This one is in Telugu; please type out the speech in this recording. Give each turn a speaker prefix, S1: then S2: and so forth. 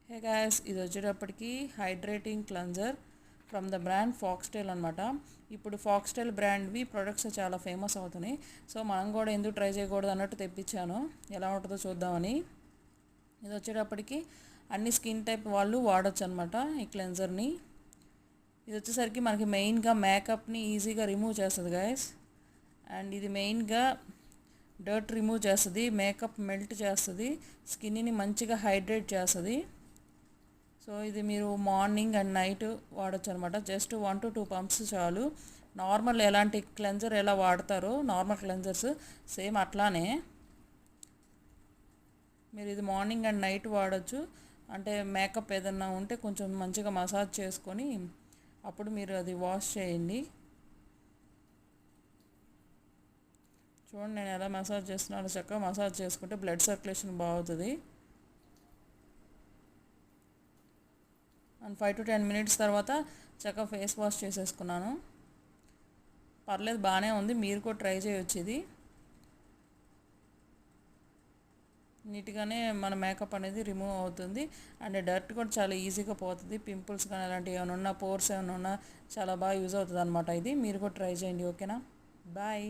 S1: హే గాయస్, ఇది వచ్చేటప్పటికి hydrating cleanser from the brand foxtail అనమాట. ఇప్పుడు ఫాక్స్టైల్ బ్రాండ్వి ప్రొడక్ట్స్ చాలా ఫేమస్ అవుతున్నాయి. సో మనం కూడా ఎందుకు ట్రై చేయకూడదు అన్నట్టు తెప్పించాను, ఎలా ఉంటుందో చూద్దామని. ఇది వచ్చేటప్పటికి అన్ని స్కిన్ టైప్ వాళ్ళు వాడచ్చు అనమాట ఈ క్లెన్జర్ని. ఇది వచ్చేసరికి మనకి మెయిన్గా మేకప్ని ఈజీగా రిమూవ్ చేస్తుంది గాయస్. అండ్ ఇది మెయిన్గా డర్ట్ రిమూవ్ చేస్తుంది, మేకప్ మెల్ట్ చేస్తుంది, స్కిన్ని మంచిగా హైడ్రేట్ చేస్తుంది. సో ఇది మీరు మార్నింగ్ అండ్ నైట్ వాడచ్చు అనమాట. జస్ట్ 1 to 2 పంప్స్ చాలు. నార్మల్ ఎలాంటి క్లెన్జర్ ఎలా వాడతారో నార్మల్ క్లెన్జర్స్ సేమ్ అట్లానే మీరు ఇది మార్నింగ్ అండ్ నైట్ వాడచ్చు. అంటే మేకప్ ఏదన్నా ఉంటే కొంచెం మంచిగా మసాజ్ చేసుకొని అప్పుడు మీరు అది వాష్ చేయండి. చూడండి నేను ఎలా మసాజ్ చేస్తున్నాను. చక్కగా మసాజ్ చేసుకుంటే బ్లడ్ సర్క్యులేషన్ బాగుతుంది. అండ్ 5 to 10 minutes తర్వాత చక్కగా ఫేస్ వాష్ చేసేసుకున్నాను. పర్లేదు, బాగానే ఉంది. మీరు కూడా ట్రై చేయొచ్చు. ఇది నీట్గానే మన మేకప్ అనేది రిమూవ్ అవుతుంది. అండ్ డర్ట్ కూడా చాలా ఈజీగా పోతుంది. పింపుల్స్ కానీ అలాంటివి ఏమైనా ఉన్నా, పోర్స్ ఏమైనా ఉన్నా చాలా బాగా యూజ్ అవుతుంది అనమాట. ఇది మీరు కూడా ట్రై చేయండి. ఓకేనా, బాయ్.